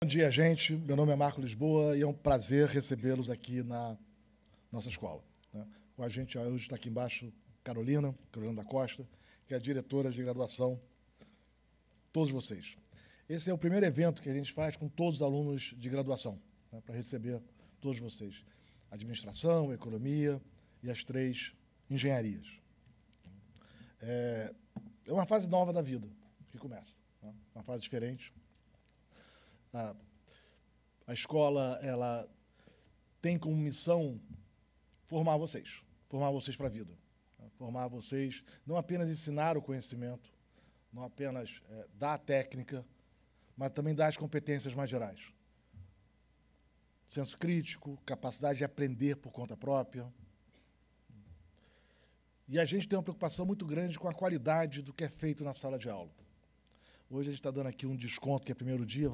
Bom dia, gente. Meu nome é Marco Lisboa e é um prazer recebê-los aqui na nossa escola, né? Com a gente hoje está aqui embaixo Carolina da Costa, que é a diretora de graduação, todos vocês. Esse é o primeiro evento que a gente faz com todos os alunos de graduação, né, para receber todos vocês. Administração, economia e as 3 engenharias. É uma fase nova da vida que começa, né? Uma fase diferente. A escola, ela tem como missão formar vocês para a vida, né? Formar vocês, não apenas ensinar o conhecimento, não apenas dar a técnica, mas também dar as competências mais gerais. Senso crítico, capacidade de aprender por conta própria. E a gente tem uma preocupação muito grande com a qualidade do que é feito na sala de aula. Hoje a gente está dando aqui um desconto, que é primeiro dia,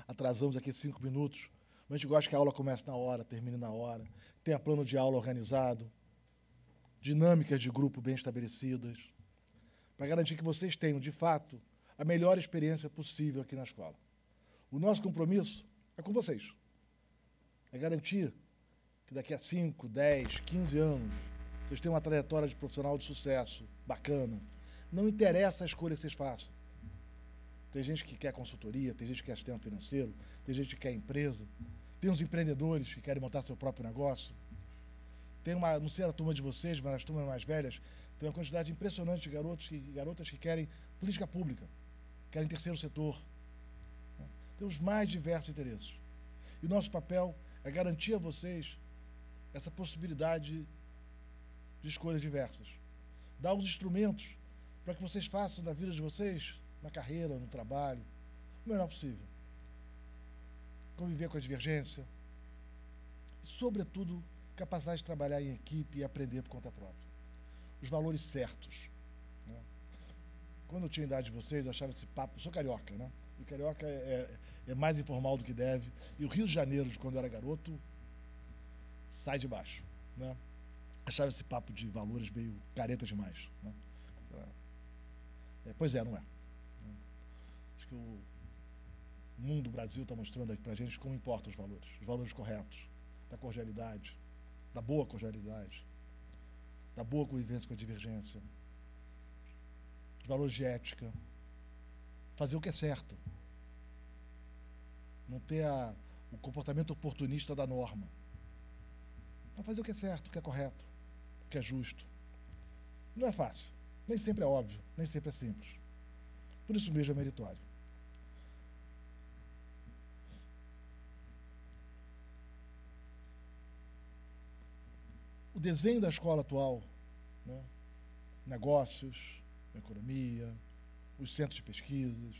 atrasamos aqui 5 minutos, mas a gente gosta que a aula comece na hora, termine na hora, tenha plano de aula organizado, dinâmicas de grupo bem estabelecidas, para garantir que vocês tenham, de fato, a melhor experiência possível aqui na escola. O nosso compromisso é com vocês. É garantir que daqui a 5, 10, 15 anos, vocês tenham uma trajetória de profissional de sucesso, bacana. Não interessa a escolha que vocês façam. Tem gente que quer consultoria, tem gente que quer sistema financeiro, tem gente que quer empresa, tem uns empreendedores que querem montar seu próprio negócio. Tem não sei a turma de vocês, mas as turmas mais velhas, tem uma quantidade impressionante de garotos e garotas que querem política pública, querem terceiro setor. Tem os mais diversos interesses. E o nosso papel é garantir a vocês essa possibilidade de escolhas diversas. Dar os instrumentos para que vocês façam da vida de vocês, na carreira, no trabalho, o melhor possível. Conviver com a divergência. E, sobretudo, capacidade de trabalhar em equipe e aprender por conta própria. Os valores certos, né? Quando eu tinha a idade de vocês, eu achava esse papo... Eu sou carioca, né? E carioca é mais informal do que deve. E o Rio de Janeiro, de quando eu era garoto, sai de baixo, né? Achava esse papo de valores meio careta demais, né? Pois é, não é. Acho que o mundo, o Brasil, está mostrando aqui para a gente como importam os valores corretos, da cordialidade, da boa cordialidade, da boa convivência com a divergência, os valores de ética, fazer o que é certo, não ter o comportamento oportunista da norma, mas fazer o que é certo, o que é correto, o que é justo. Não é fácil, nem sempre é óbvio, nem sempre é simples. Por isso mesmo é meritório. O desenho da escola atual, né, negócios, economia, os centros de pesquisas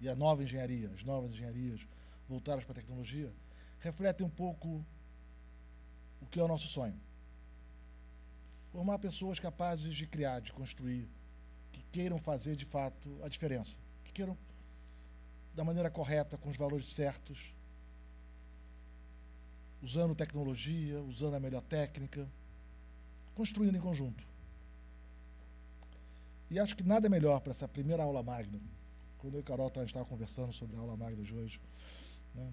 e a nova engenharia, as novas engenharias voltadas para a tecnologia, refletem um pouco o que é o nosso sonho. Formar pessoas capazes de criar, de construir, que queiram fazer, de fato, a diferença, que queiram, da maneira correta, com os valores certos, usando tecnologia, usando a melhor técnica, construindo em conjunto. E acho que nada é melhor para essa primeira aula magna. Quando eu e a Carol estava conversando sobre a aula magna de hoje, né,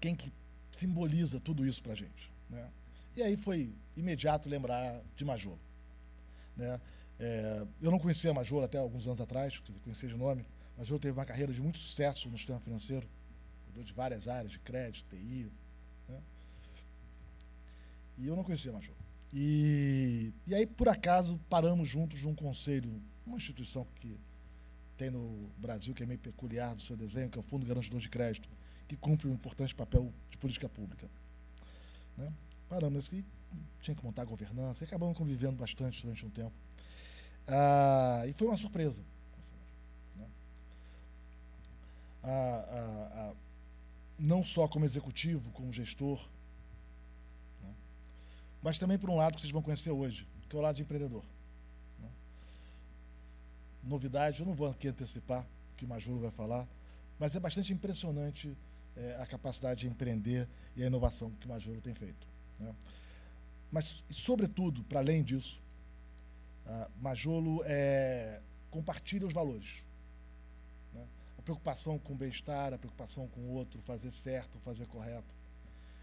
quem que simboliza tudo isso para a gente, né? E aí foi imediato lembrar de Majolo, né? Eu não conhecia a Majolo até alguns anos atrás, conhecia de nome. Majolo teve uma carreira de muito sucesso no sistema financeiro, cuidou de várias áreas, de crédito, TI, né? E eu não conhecia a Majolo. E aí, por acaso, paramos juntos num conselho, uma instituição que tem no Brasil, que é meio peculiar do seu desenho, que é o Fundo Garantidor de Crédito, que cumpre um importante papel de política pública, né? Paramos e tinha que montar a governança, e acabamos convivendo bastante durante um tempo. E foi uma surpresa, né? Não só como executivo, como gestor, né, mas também por um lado que vocês vão conhecer hoje, que é o lado de empreendedor, né? Novidade, eu não vou aqui antecipar o que o Majolo vai falar, mas é bastante impressionante a capacidade de empreender e a inovação que o Majolo tem feito, né? Mas, sobretudo, para além disso, Majolo compartilha os valores, né? A preocupação com o bem-estar, a preocupação com o outro, fazer certo, fazer correto.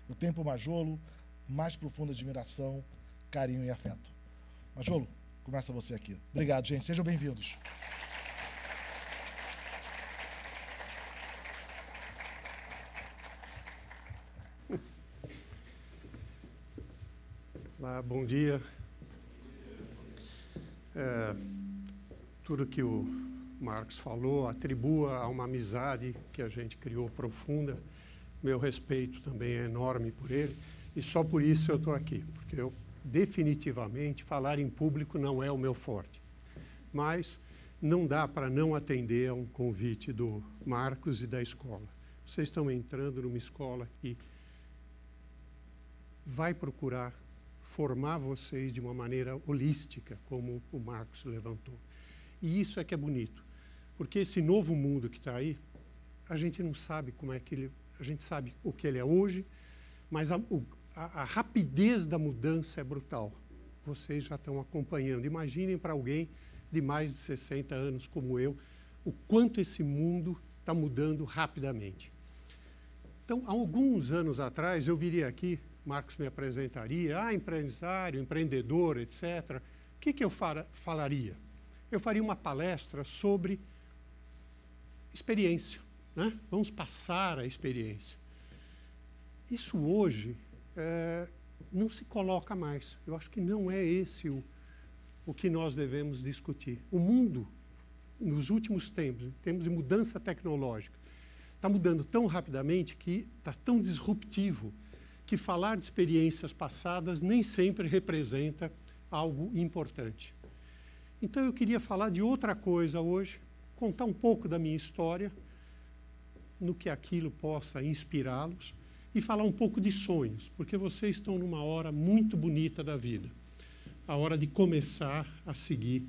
Eu tenho para o Majolo mais profunda admiração, carinho e afeto. Majolo, começa você aqui. Obrigado, gente. Sejam bem-vindos. Olá, bom dia. Tudo que o Marcos falou atribua a uma amizade que a gente criou profunda. Meu respeito também é enorme por ele. E só por isso eu estou aqui, porque eu definitivamente falar em público não é o meu forte. Mas não dá para não atender a um convite do Marcos e da escola. Vocês estão entrando numa escola que vai procurar formar vocês de uma maneira holística, como o Marcos levantou. E isso é que é bonito, porque esse novo mundo que está aí, a gente não sabe como é que ele... A gente sabe o que ele é hoje, mas a rapidez da mudança é brutal. Vocês já estão acompanhando. Imaginem para alguém de mais de 60 anos como eu, o quanto esse mundo está mudando rapidamente. Então, há alguns anos atrás, eu viria aqui, Marcos me apresentaria, empresário, empreendedor, etc. O que eu falaria? Eu faria uma palestra sobre experiência, né? Vamos passar a experiência. Isso hoje não se coloca mais. Eu acho que não é esse o que nós devemos discutir. O mundo, nos últimos tempos, em termos de mudança tecnológica, está mudando tão rapidamente que está tão disruptivo que falar de experiências passadas nem sempre representa algo importante. Então, eu queria falar de outra coisa hoje, contar um pouco da minha história, no que aquilo possa inspirá-los, e falar um pouco de sonhos, porque vocês estão numa hora muito bonita da vida. A hora de começar a seguir,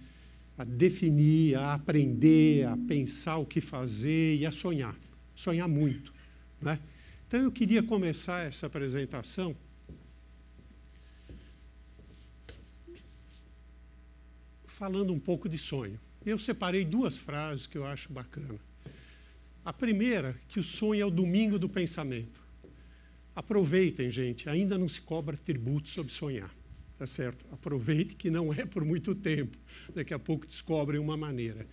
a definir, a aprender, a pensar o que fazer e a sonhar. Sonhar muito, né? Então, eu queria começar essa apresentação falando um pouco de sonho. Eu separei duas frases que eu acho bacana. A primeira, que o sonho é o domingo do pensamento. Aproveitem, gente, ainda não se cobra tributo sobre sonhar, tá certo? Aproveite que não é por muito tempo, daqui a pouco descobrem uma maneira.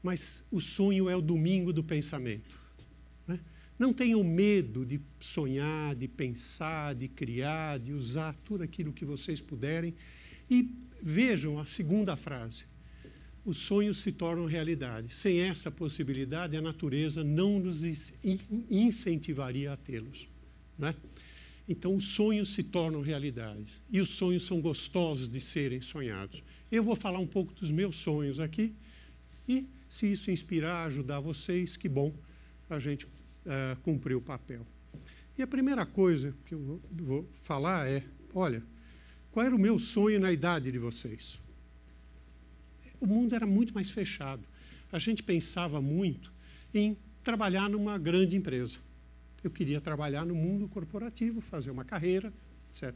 Mas o sonho é o domingo do pensamento, né? Não tenham medo de sonhar, de pensar, de criar, de usar tudo aquilo que vocês puderem. E vejam a segunda frase. Os sonhos se tornam realidade. Sem essa possibilidade, a natureza não nos incentivaria a tê-los, né? Então, os sonhos se tornam realidade. E os sonhos são gostosos de serem sonhados. Eu vou falar um pouco dos meus sonhos aqui. E, se isso inspirar, ajudar vocês, que bom, a gente cumpriu o papel. E a primeira coisa que eu vou falar é, olha, qual era o meu sonho na idade de vocês? O mundo era muito mais fechado. A gente pensava muito em trabalhar numa grande empresa. Eu queria trabalhar no mundo corporativo, fazer uma carreira, etc.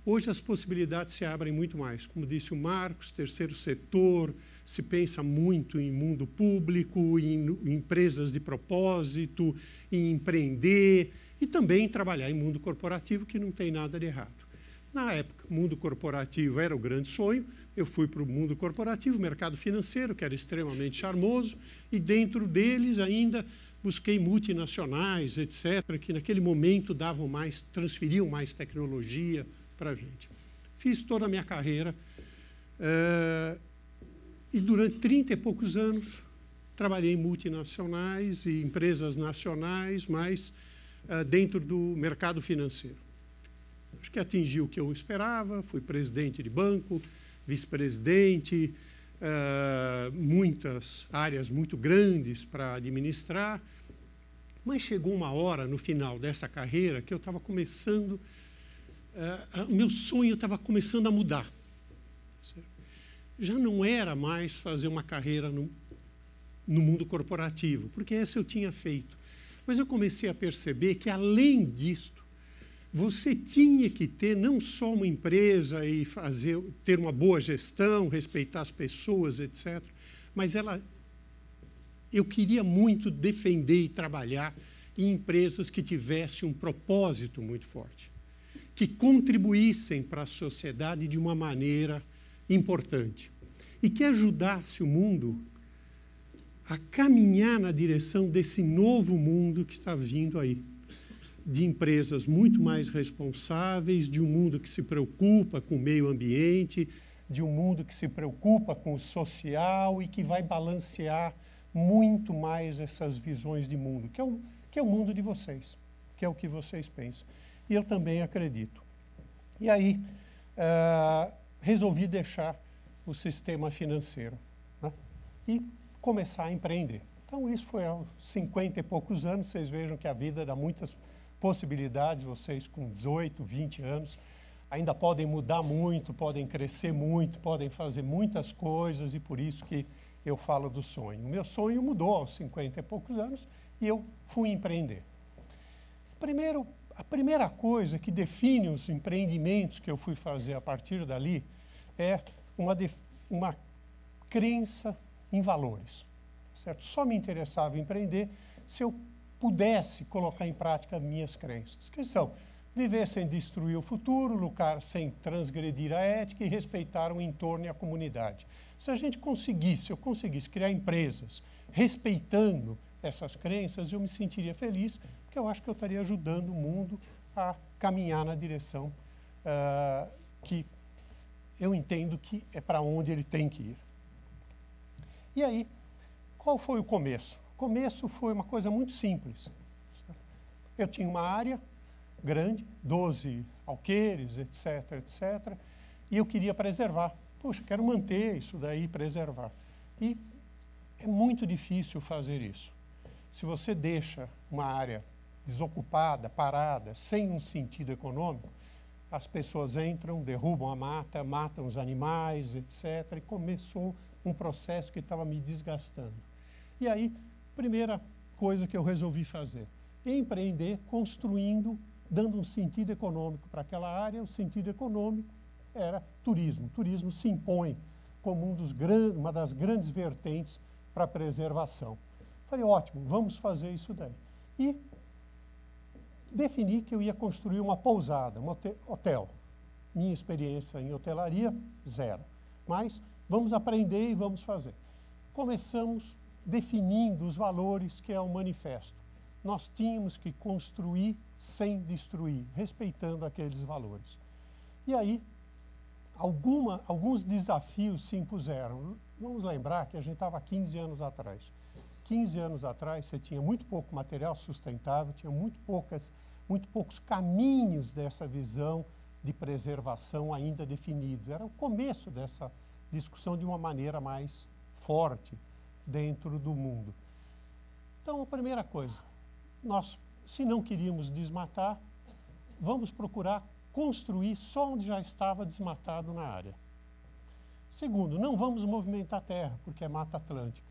Hoje as possibilidades se abrem muito mais. Como disse o Marcos, terceiro setor, se pensa muito em mundo público, em empresas de propósito, em empreender e também em trabalhar em mundo corporativo, que não tem nada de errado. Na época, o mundo corporativo era o grande sonho. Eu fui para o mundo corporativo, mercado financeiro, que era extremamente charmoso, e dentro deles ainda busquei multinacionais, etc., que naquele momento davam mais, transferiam mais tecnologia para a gente. Fiz toda a minha carreira e durante 30 e poucos anos trabalhei em multinacionais e empresas nacionais, mas dentro do mercado financeiro. Acho que atingi o que eu esperava, fui presidente de banco, vice-presidente, muitas áreas muito grandes para administrar, mas chegou uma hora no final dessa carreira que eu estava começando, o meu sonho estava começando a mudar. Já não era mais fazer uma carreira no mundo corporativo, porque essa eu tinha feito. Mas eu comecei a perceber que, além disto, você tinha que ter não só uma empresa e ter uma boa gestão, respeitar as pessoas, etc., mas ela eu queria muito defender e trabalhar em empresas que tivessem um propósito muito forte, que contribuíssem para a sociedade de uma maneira importante e que ajudasse o mundo a caminhar na direção desse novo mundo que está vindo aí, de empresas muito mais responsáveis, de um mundo que se preocupa com o meio ambiente, de um mundo que se preocupa com o social e que vai balancear muito mais essas visões de mundo, que é o mundo de vocês, que é o que vocês pensam. E eu também acredito. E aí, resolvi deixar o sistema financeiro, né, e começar a empreender. Então, isso foi aos 50 e poucos anos. Vocês vejam que a vida dá muitas possibilidades. Vocês com 18, 20 anos ainda podem mudar muito, podem crescer muito, podem fazer muitas coisas, e por isso que eu falo do sonho. O meu sonho mudou aos 50 e poucos anos e eu fui empreender. A primeira coisa que define os empreendimentos que eu fui fazer a partir dali é uma crença em valores, certo? Só me interessava em empreender se eu pudesse colocar em prática minhas crenças, que são viver sem destruir o futuro, lucrar sem transgredir a ética e respeitar o entorno e a comunidade. Se a gente conseguisse, eu conseguisse criar empresas respeitando essas crenças, eu me sentiria feliz, porque eu acho que eu estaria ajudando o mundo a caminhar na direção que eu entendo que é para onde ele tem que ir. E aí, qual foi o começo? O começo foi uma coisa muito simples. Certo? Eu tinha uma área grande, 12 alqueires, etc., etc., e eu queria preservar. Poxa, quero manter isso daí, preservar. E é muito difícil fazer isso. Se você deixa uma área desocupada, parada, sem um sentido econômico, as pessoas entram, derrubam a mata, matam os animais, etc., e começou um processo que estava me desgastando. E aí, primeira coisa que eu resolvi fazer, empreender construindo, dando um sentido econômico para aquela área. O sentido econômico era turismo. O turismo se impõe como uma das grandes vertentes para a preservação. Falei, ótimo, vamos fazer isso daí. E defini que eu ia construir uma pousada, um hotel. Minha experiência em hotelaria, zero. Mas vamos aprender e vamos fazer. Começamos definindo os valores que é o manifesto. Nós tínhamos que construir sem destruir, respeitando aqueles valores. E aí, alguns desafios se impuseram. Vamos lembrar que a gente estava há 15 anos atrás. 15 anos atrás, você tinha muito pouco material sustentável, tinha muito poucos caminhos dessa visão de preservação ainda definido. Era o começo dessa discussão de uma maneira mais forte dentro do mundo. Então, a primeira coisa, nós, se não queríamos desmatar, vamos procurar construir só onde já estava desmatado na área. Segundo, não vamos movimentar a terra, porque é Mata Atlântica.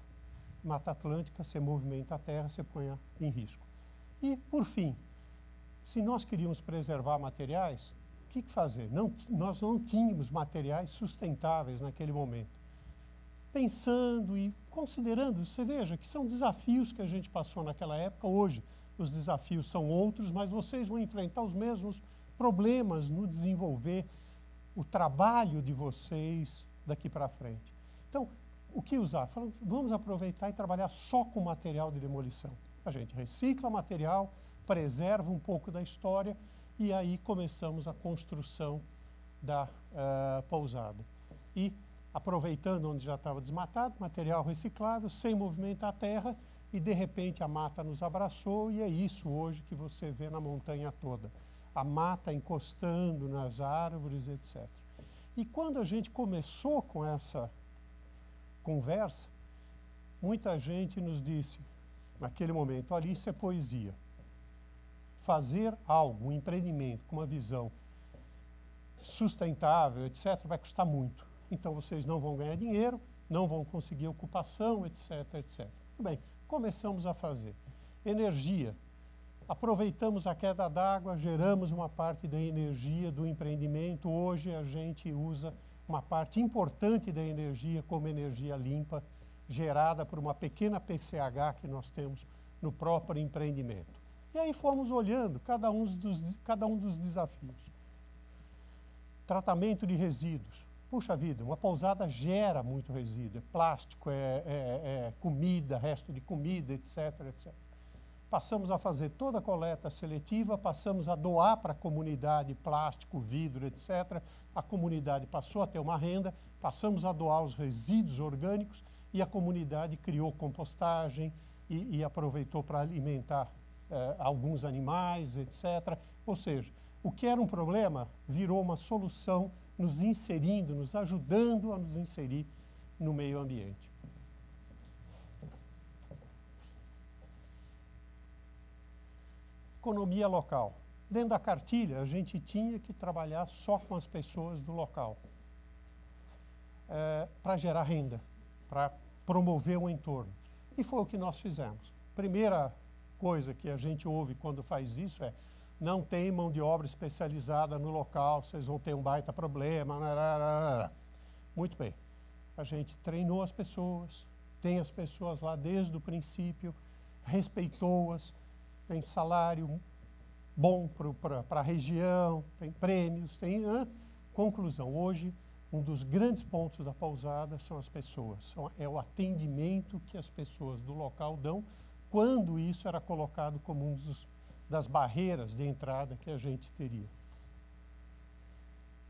Mata Atlântica, você movimenta a terra, você põe em risco. E, por fim, se nós queríamos preservar materiais, o que fazer? Nós não tínhamos materiais sustentáveis naquele momento. Pensando e considerando, você veja que são desafios que a gente passou naquela época. Hoje, os desafios são outros, mas vocês vão enfrentar os mesmos problemas no desenvolver o trabalho de vocês daqui para frente. Então, o que usar? Falamos, vamos aproveitar e trabalhar só com material de demolição. A gente recicla material, preserva um pouco da história e aí começamos a construção da pousada. E aproveitando onde já estava desmatado, material reciclável, sem movimentar a terra, e de repente a mata nos abraçou, e é isso hoje que você vê na montanha toda. A mata encostando nas árvores, etc. E quando a gente começou com essa conversa, muita gente nos disse, naquele momento, ali isso é poesia. Fazer algo, um empreendimento com uma visão sustentável, etc., vai custar muito. Então, vocês não vão ganhar dinheiro, não vão conseguir ocupação, etc., etc. Muito bem, começamos a fazer. Energia. Aproveitamos a queda d'água, geramos uma parte da energia do empreendimento. Hoje, a gente usa uma parte importante da energia como energia limpa, gerada por uma pequena PCH que nós temos no próprio empreendimento. E aí fomos olhando cada um dos desafios. Tratamento de resíduos. Puxa vida, uma pousada gera muito resíduo, é plástico, é comida, resto de comida, etc, etc. Passamos a fazer toda a coleta seletiva, passamos a doar para a comunidade plástico, vidro, etc. A comunidade passou a ter uma renda, passamos a doar os resíduos orgânicos e a comunidade criou compostagem e aproveitou para alimentar alguns animais, etc. Ou seja, o que era um problema virou uma solução, nos inserindo, nos ajudando a nos inserir no meio ambiente. Economia local. Dentro da cartilha, a gente tinha que trabalhar só com as pessoas do local, para gerar renda, para promover o entorno. E foi o que nós fizemos. Primeira coisa que a gente ouve quando faz isso é: não tem mão de obra especializada no local, vocês vão ter um baita problema. Muito bem. A gente treinou as pessoas, tem as pessoas lá desde o princípio, respeitou-as, tem salário bom para a região, tem prêmios, tem... Conclusão, hoje, um dos grandes pontos da pousada são as pessoas. É o atendimento que as pessoas do local dão, quando isso era colocado como um das barreiras de entrada que a gente teria.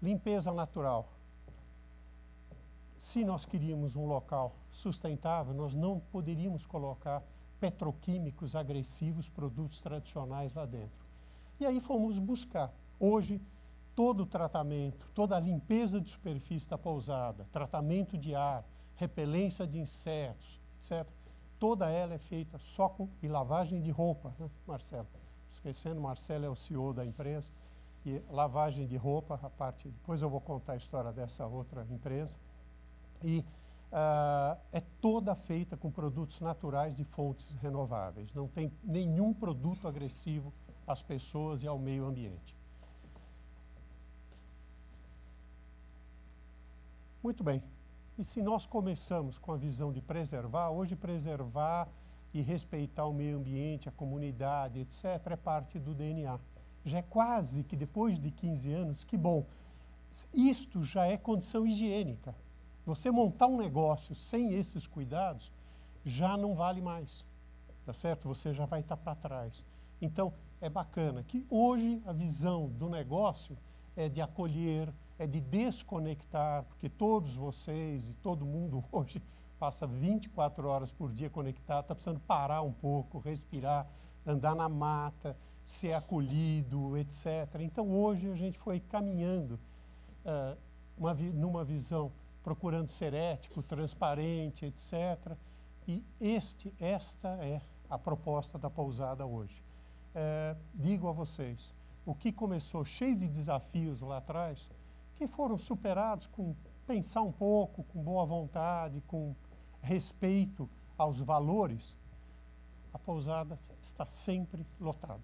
Limpeza natural. Se nós queríamos um local sustentável, nós não poderíamos colocar petroquímicos agressivos, produtos tradicionais lá dentro. E aí fomos buscar. Hoje, todo o tratamento, toda a limpeza de superfície da pousada, tratamento de ar, repelência de insetos, etc., toda ela é feita só com... e lavagem de roupa, né, Marcelo? Esquecendo, Marcelo é o CEO da empresa. E lavagem de roupa, a parte... Depois eu vou contar a história dessa outra empresa. E é toda feita com produtos naturais de fontes renováveis. Não tem nenhum produto agressivo às pessoas e ao meio ambiente. Muito bem. E se nós começamos com a visão de preservar, hoje preservar e respeitar o meio ambiente, a comunidade, etc., é parte do DNA. Já é quase que depois de 15 anos, que bom, isto já é condição higiênica. Você montar um negócio sem esses cuidados já não vale mais, tá certo? Você já vai estar para trás. Então, é bacana que hoje a visão do negócio é de acolher, é de desconectar, porque todos vocês e todo mundo hoje passa 24 horas por dia conectado, está precisando parar um pouco, respirar, andar na mata, ser acolhido, etc. Então, hoje a gente foi caminhando numa visão, procurando ser ético, transparente, etc. E esta é a proposta da pousada hoje. Digo a vocês, o que começou cheio de desafios lá atrás, que foram superados com pensar um pouco, com boa vontade, com respeito aos valores, a pousada está sempre lotada.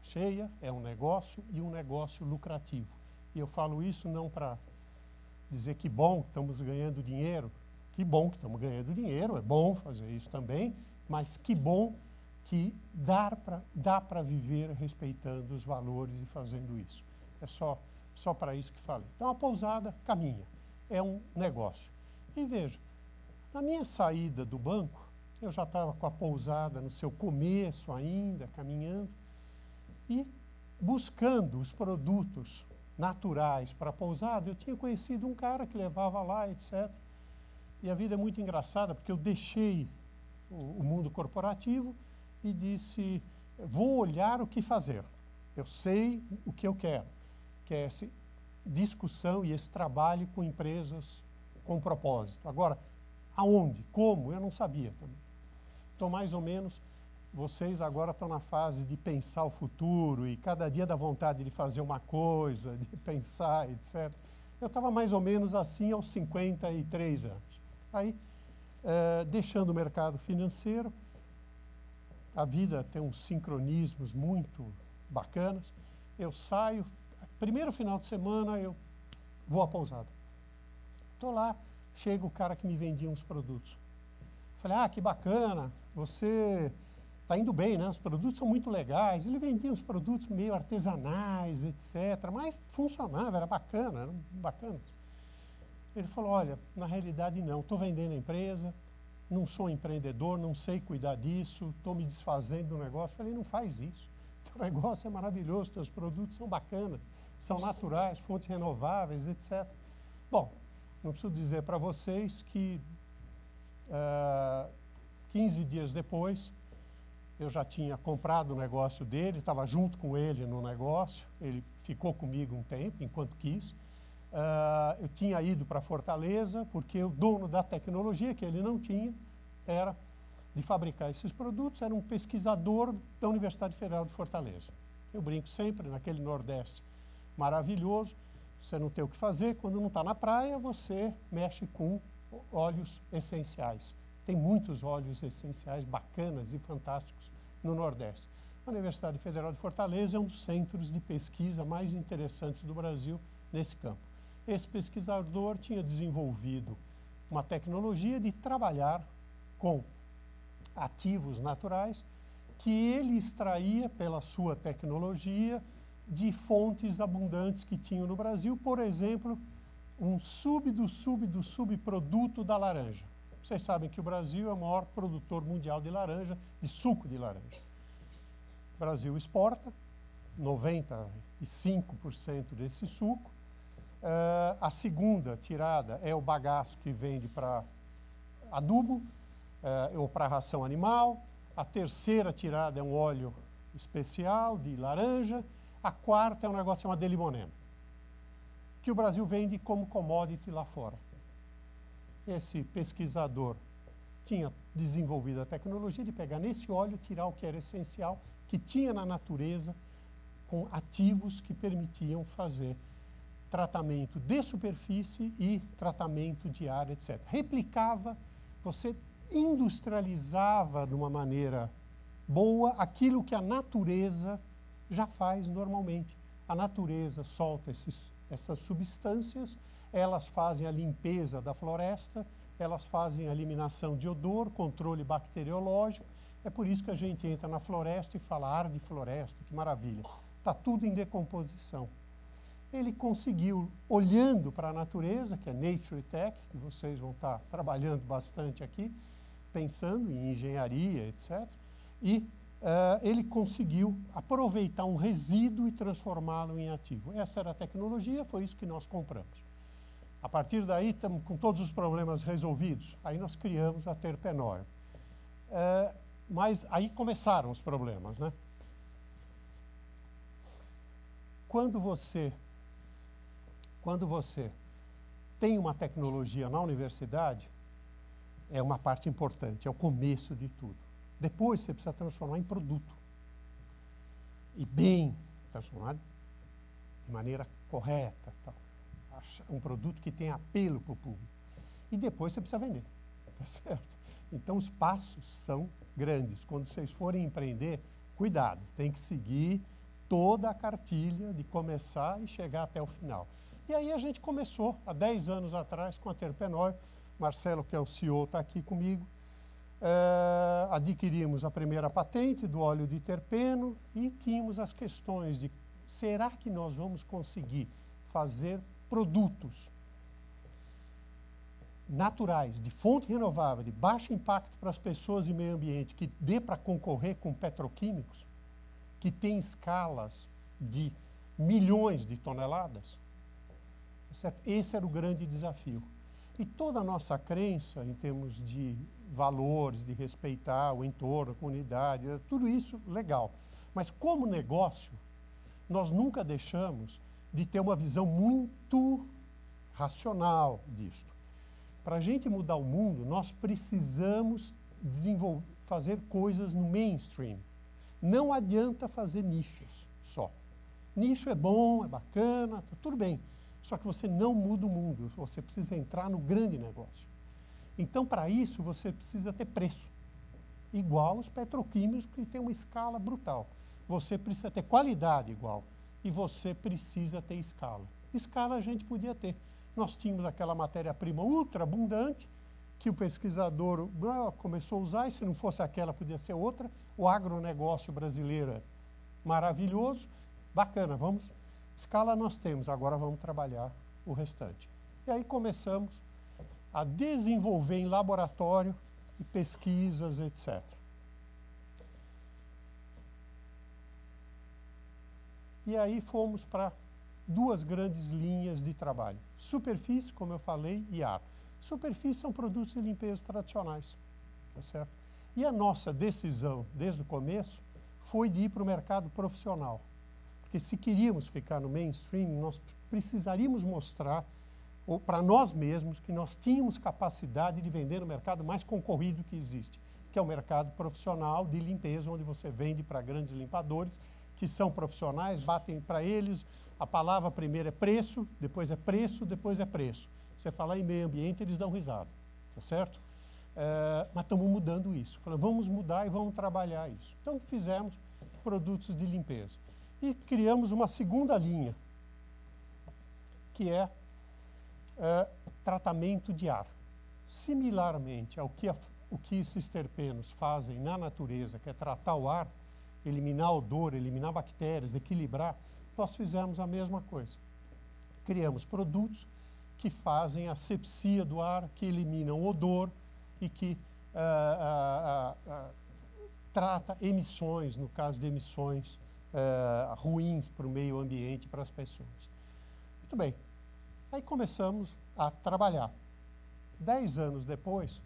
Cheia, é um negócio e um negócio lucrativo. E eu falo isso não para dizer que bom que estamos ganhando dinheiro, que bom que estamos ganhando dinheiro, é bom fazer isso também, mas que bom que dá para viver respeitando os valores e fazendo isso. É só para isso que falei. Então, a pousada caminha, é um negócio. E veja, na minha saída do banco, eu já estava com a pousada no seu começo ainda, caminhando, e buscando os produtos naturais para a pousada. Eu tinha conhecido um cara que levava lá, etc. E a vida é muito engraçada, porque eu deixei o mundo corporativo e disse, vou olhar o que fazer. Eu sei o que eu quero, que é essa discussão e esse trabalho com empresas com propósito. Agora, aonde, como, eu não sabia também. Então, mais ou menos, vocês agora estão na fase de pensar o futuro e cada dia dá vontade de fazer uma coisa, de pensar, etc. Eu estava mais ou menos assim aos 53 anos. Aí, deixando o mercado financeiro, a vida tem uns sincronismos muito bacanas, eu saio, primeiro final de semana eu vou à pousada. Estou lá, chega o cara que me vendia uns produtos. Falei, que bacana, você está indo bem, né? Os produtos são muito legais. Ele vendia uns produtos meio artesanais, etc. Mas funcionava, era bacana, era bacana. Ele falou, olha, na realidade não, estou vendendo a empresa, não sou empreendedor, não sei cuidar disso, estou me desfazendo do negócio. Falei, não faz isso. Teu negócio é maravilhoso, teus produtos são bacanas, são naturais, fontes renováveis, etc. Bom, não preciso dizer para vocês que 15 dias depois, eu já tinha comprado o negócio dele, estava junto com ele no negócio, ele ficou comigo um tempo, enquanto quis. Eu tinha ido para Fortaleza, porque o dono da tecnologia, que ele não tinha, era de fabricar esses produtos, era um pesquisador da Universidade Federal de Fortaleza. Eu brinco sempre, naquele Nordeste maravilhoso, você não tem o que fazer, quando não está na praia, você mexe com óleos essenciais. Tem muitos óleos essenciais bacanas e fantásticos no Nordeste. A Universidade Federal de Fortaleza é um dos centros de pesquisa mais interessantes do Brasil nesse campo. Esse pesquisador tinha desenvolvido uma tecnologia de trabalhar com ativos naturais que ele extraía pela sua tecnologia de fontes abundantes que tinham no Brasil, por exemplo, um subproduto da laranja. Vocês sabem que o Brasil é o maior produtor mundial de laranja, de suco de laranja. O Brasil exporta 95% desse suco. A segunda tirada é o bagaço que vende para adubo ou para ração animal. A terceira tirada é um óleo especial de laranja. A quarta é um negócio chamado de limoneno, que o Brasil vende como commodity lá fora. Esse pesquisador tinha desenvolvido a tecnologia de pegar nesse óleo, tirar o que era essencial, que tinha na natureza, com ativos que permitiam fazer tratamento de superfície e tratamento de área, etc. Replicava, você industrializava de uma maneira boa aquilo que a natureza já faz normalmente. A natureza solta essas substâncias, elas fazem a limpeza da floresta, elas fazem a eliminação de odor, controle bacteriológico. É por isso que a gente entra na floresta e fala ar de floresta, que maravilha. Está tudo em decomposição. Ele conseguiu, olhando para a natureza, que é Nature Tech, que vocês vão estar trabalhando bastante aqui, pensando em engenharia, etc., e ele conseguiu aproveitar um resíduo e transformá-lo em ativo. Essa era a tecnologia, foi isso que nós compramos. A partir daí, estamos com todos os problemas resolvidos. Aí nós criamos a Terpenoil. Mas aí começaram os problemas, né? Quando você tem uma tecnologia na universidade, é uma parte importante, é o começo de tudo. Depois você precisa transformar em produto. E bem transformado de maneira correta. Tal. Um produto que tenha apelo para o público. E depois você precisa vender. Tá certo? Então os passos são grandes. Quando vocês forem empreender, cuidado, tem que seguir toda a cartilha de começar e chegar até o final. E aí a gente começou, há 10 anos atrás, com a Terpenoil. Marcelo, que é o CEO, está aqui comigo. Adquirimos a primeira patente do óleo de terpeno e tínhamos as questões de será que nós vamos conseguir fazer produtos naturais, de fonte renovável, de baixo impacto para as pessoas e meio ambiente, que dê para concorrer com petroquímicos, que tem escalas de milhões de toneladas? Certo? Esse era o grande desafio. E toda a nossa crença, em termos de valores, de respeitar o entorno, a comunidade, tudo isso legal. Mas como negócio, nós nunca deixamos de ter uma visão muito racional disto. Para a gente mudar o mundo, nós precisamos fazer coisas no mainstream. Não adianta fazer nichos só. Nicho é bom, é bacana, tá tudo bem. Só que você não muda o mundo, você precisa entrar no grande negócio. Então, para isso, você precisa ter preço. Igual os petroquímicos, que tem uma escala brutal. Você precisa ter qualidade igual. E você precisa ter escala. Escala a gente podia ter. Nós tínhamos aquela matéria-prima ultra abundante, que o pesquisador começou a usar, e se não fosse aquela, podia ser outra. O agronegócio brasileiro é maravilhoso, bacana, vamos, escala nós temos, agora vamos trabalhar o restante. E aí começamos a desenvolver em laboratório e pesquisas, etc. E aí fomos para duas grandes linhas de trabalho. Superfície, como eu falei, e ar. Superfície são produtos de limpeza tradicionais, tá certo? E a nossa decisão, desde o começo, foi de ir para o mercado profissional. Porque se queríamos ficar no mainstream, nós precisaríamos mostrar para nós mesmos que nós tínhamos capacidade de vender no mercado mais concorrido que existe, que é o mercado profissional de limpeza, onde você vende para grandes limpadores, que são profissionais, batem para eles, a palavra primeiro é preço, depois é preço, depois é preço. Você falar em meio ambiente, eles dão risada, tá certo? Mas estamos mudando isso. Falamos, vamos mudar e vamos trabalhar isso. Então, fizemos produtos de limpeza. E criamos uma segunda linha, que é tratamento de ar. Similarmente ao que esses terpenos fazem na natureza, que é tratar o ar, eliminar odor, eliminar bactérias, equilibrar, nós fizemos a mesma coisa. Criamos produtos que fazem asepsia do ar, que eliminam odor e que trata emissões, no caso de emissões ruins para o meio ambiente, para as pessoas. Muito bem. Aí começamos a trabalhar. 10 anos depois,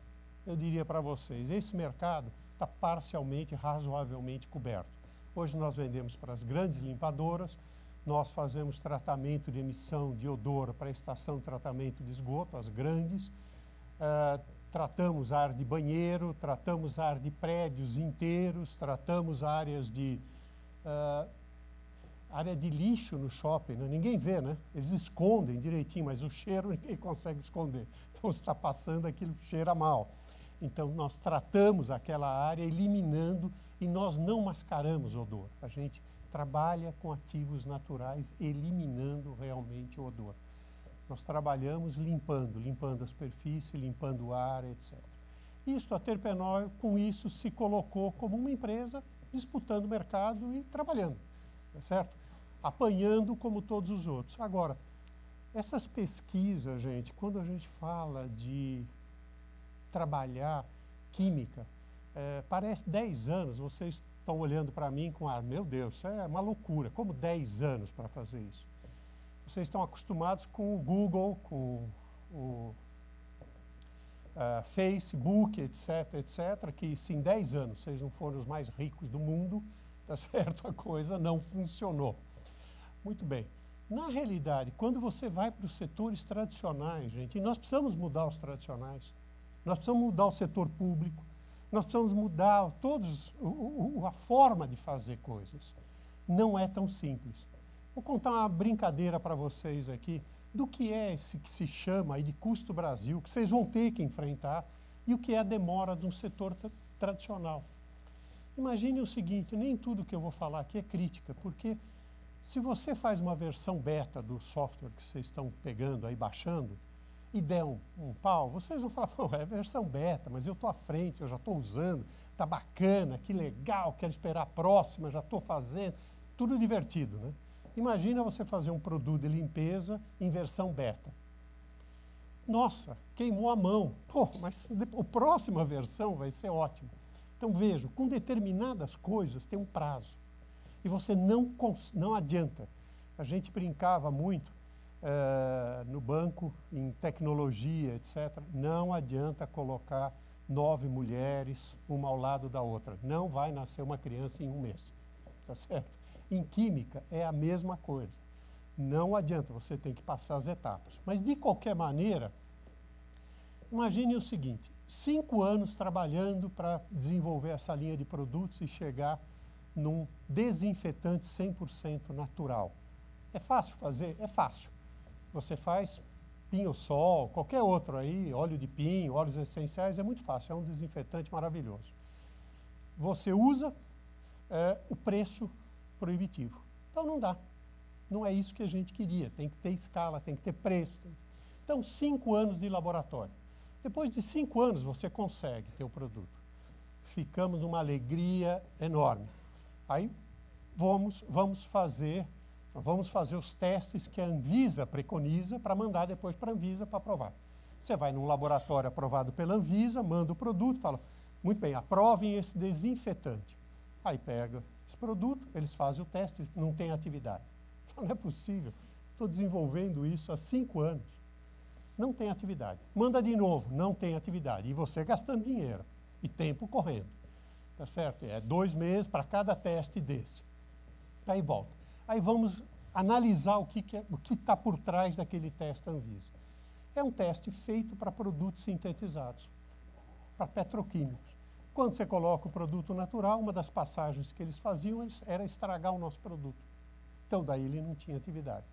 eu diria para vocês, esse mercado está parcialmente, razoavelmente coberto. Hoje nós vendemos para as grandes limpadoras, nós fazemos tratamento de emissão de odor para a estação de tratamento de esgoto, as grandes, tratamos ar de banheiro, tratamos ar de prédios inteiros, tratamos áreas de área de lixo no shopping, né? Ninguém vê, né? Eles escondem direitinho, mas o cheiro ninguém consegue esconder. Então, se está passando, aquilo cheira mal. Então, nós tratamos aquela área eliminando e nós não mascaramos odor. A gente trabalha com ativos naturais, eliminando realmente o odor. Nós trabalhamos limpando a superfície, limpando o ar, etc. Isto, a Terpenoil, com isso, se colocou como uma empresa disputando o mercado e trabalhando, tá certo? Apanhando como todos os outros. Agora, essas pesquisas, gente, quando a gente fala de trabalhar química, parece 10 anos, vocês estão olhando para mim com ar, meu Deus, isso é uma loucura, como 10 anos para fazer isso? Vocês estão acostumados com o Google, com o Facebook, etc., etc., que se em 10 anos vocês não forem os mais ricos do mundo, tá certo? A coisa não funcionou. Muito bem. Na realidade, quando você vai para os setores tradicionais, gente, e nós precisamos mudar os tradicionais, nós precisamos mudar o setor público, nós precisamos mudar a forma de fazer coisas. Não é tão simples. Vou contar uma brincadeira para vocês aqui do que é esse que se chama aí de custo Brasil, que vocês vão ter que enfrentar, e o que é a demora de um setor tradicional. Imagine o seguinte, nem tudo que eu vou falar aqui é crítica, porque se você faz uma versão beta do software que vocês estão pegando aí, baixando, e der um pau, vocês vão falar, pô, é versão beta, mas eu estou à frente, eu já estou usando, está bacana, que legal, quero esperar a próxima, já estou fazendo, tudo divertido, né? Imagina você fazer um produto de limpeza em versão beta. Nossa, queimou a mão. Pô, mas a próxima versão vai ser ótima. Então, veja, com determinadas coisas tem um prazo. E você não adianta. A gente brincava muito no banco, em tecnologia, etc. Não adianta colocar 9 mulheres, uma ao lado da outra. Não vai nascer uma criança em um mês. Tá certo? Em química é a mesma coisa. Não adianta, você tem que passar as etapas. Mas, de qualquer maneira, imagine o seguinte, 5 anos trabalhando para desenvolver essa linha de produtos e chegar num desinfetante 100% natural. É fácil fazer? É fácil. Você faz pinho-sol, qualquer outro aí, óleo de pinho, óleos essenciais, é muito fácil, é um desinfetante maravilhoso. Você usa o preço proibitivo. Então não dá. Não é isso que a gente queria. Tem que ter escala, tem que ter preço. Então, 5 anos de laboratório. Depois de 5 anos você consegue ter o produto. Ficamos numa alegria enorme. Aí vamos fazer os testes que a Anvisa preconiza para mandar depois para a Anvisa para aprovar. Você vai num laboratório aprovado pela Anvisa, manda o produto, fala, muito bem, aprovem esse desinfetante. Aí pega esse produto, eles fazem o teste, não tem atividade. Fala, não é possível, estou desenvolvendo isso há 5 anos. Não tem atividade. Manda de novo, não tem atividade. E você gastando dinheiro e tempo correndo. Tá certo? É 2 meses para cada teste desse. Aí volta. Aí vamos analisar o que está por trás daquele teste Anvisa. É um teste feito para produtos sintetizados, para petroquímicos. Quando você coloca o produto natural, uma das passagens que eles faziam era estragar o nosso produto. Então, daí ele não tinha atividade.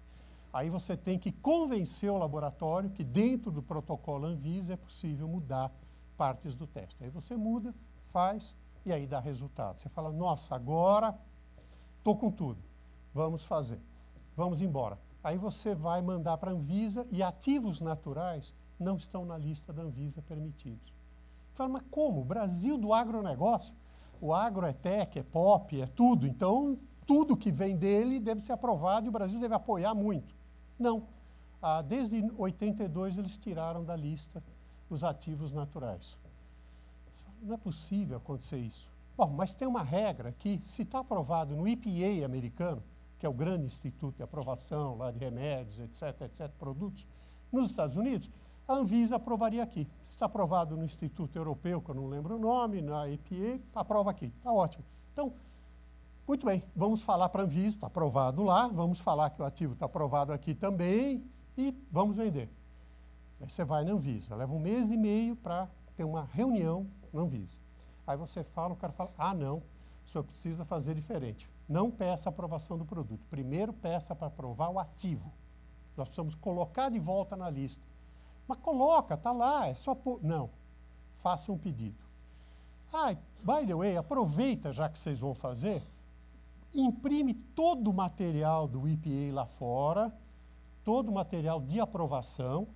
Aí você tem que convencer o laboratório que dentro do protocolo Anvisa é possível mudar partes do teste. Aí você muda, faz e aí dá resultado. Você fala, nossa, agora estou com tudo. Vamos fazer. Vamos embora. Aí você vai mandar para a Anvisa e ativos naturais não estão na lista da Anvisa permitidos. Você fala, mas como? O Brasil do agronegócio? O agro é tech, é pop, é tudo. Então, tudo que vem dele deve ser aprovado e o Brasil deve apoiar muito. Não. Desde 82 eles tiraram da lista os ativos naturais. Não é possível acontecer isso. Bom, mas tem uma regra que, se está aprovado no EPA americano, que é o grande instituto de aprovação lá de remédios, etc., produtos, nos Estados Unidos, a Anvisa aprovaria aqui. Se está aprovado no Instituto Europeu, que eu não lembro o nome, na EPA, aprova aqui. Está ótimo. Então, muito bem, vamos falar para a Anvisa, está aprovado lá, vamos falar que o ativo está aprovado aqui também e vamos vender. Aí você vai na Anvisa, leva 1 mês e meio para ter uma reunião na Anvisa. Aí você fala, o cara fala, não, o senhor precisa fazer diferente. Não peça a aprovação do produto. Primeiro peça para aprovar o ativo. Nós precisamos colocar de volta na lista. Mas coloca, está lá, é só pôr. Não, faça um pedido. By the way, aproveita já que vocês vão fazer, imprime todo o material do EPA lá fora, todo o material de aprovação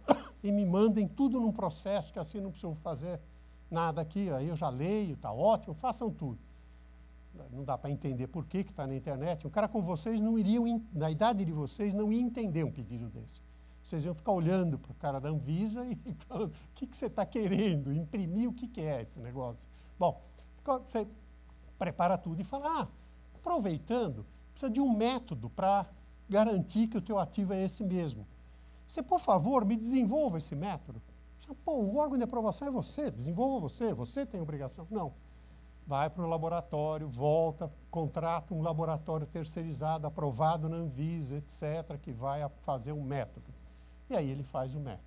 e me mandem tudo num processo que assim não precisam fazer nada aqui, aí eu já leio, está ótimo, façam tudo. Não dá para entender por que está na internet. Um cara com vocês não iriam, na idade de vocês, não ia entender um pedido desse. Vocês iam ficar olhando para o cara da Anvisa e falando, o que você está querendo? Imprimir o que é esse negócio? Bom, você prepara tudo e fala, aproveitando, precisa de um método para garantir que o teu ativo é esse mesmo. Você, por favor, me desenvolva esse método. Pô, o órgão de aprovação é você, desenvolva você tem obrigação. Não. Vai para o laboratório, volta, contrata um laboratório terceirizado, aprovado na Anvisa, etc., que vai fazer um método. E aí ele faz o método.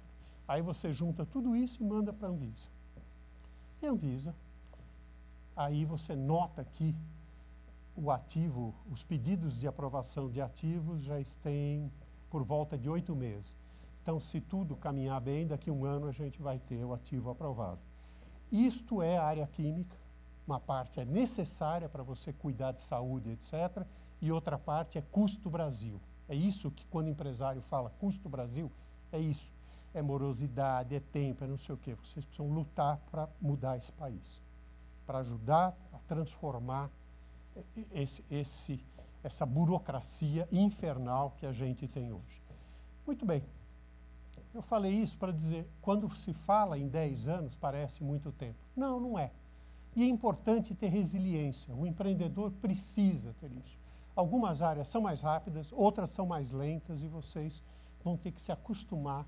Aí você junta tudo isso e manda para a Anvisa. E a Anvisa, aí você nota que o ativo, os pedidos de aprovação de ativos já têm por volta de 8 meses. Então, se tudo caminhar bem, daqui a 1 ano a gente vai ter o ativo aprovado. Isto é a área química. Uma parte é necessária para você cuidar de saúde, etc., e outra parte é custo Brasil. É isso que, quando o empresário fala custo Brasil, é isso. É morosidade, é tempo, é não sei o quê. Vocês precisam lutar para mudar esse país, para ajudar a transformar essa burocracia infernal que a gente tem hoje. Muito bem. Eu falei isso para dizer, quando se fala em 10 anos, parece muito tempo. Não, não é. E é importante ter resiliência. O empreendedor precisa ter isso. Algumas áreas são mais rápidas, outras são mais lentas e vocês vão ter que se acostumar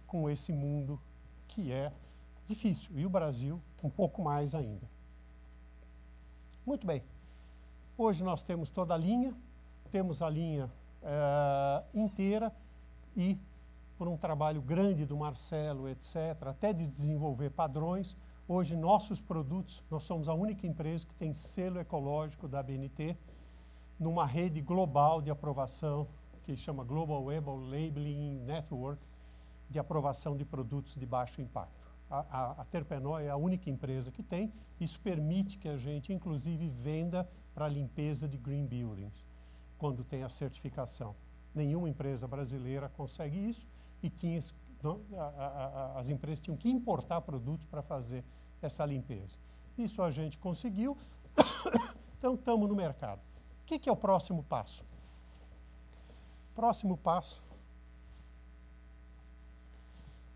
com esse mundo que é difícil. E o Brasil, um pouco mais ainda. Muito bem. Hoje nós temos toda a linha, temos a linha inteira e, por um trabalho grande do Marcelo, etc., até de desenvolver padrões, hoje nossos produtos, nós somos a única empresa que tem selo ecológico da ABNT numa rede global de aprovação que chama Global Web Labeling Network, de aprovação de produtos de baixo impacto. A Terpenol é a única empresa que tem, isso permite que a gente, inclusive, venda para a limpeza de green buildings, quando tem a certificação. Nenhuma empresa brasileira consegue isso e as empresas tinham que importar produtos para fazer essa limpeza. Isso a gente conseguiu, então estamos no mercado. O que é o próximo passo? Próximo passo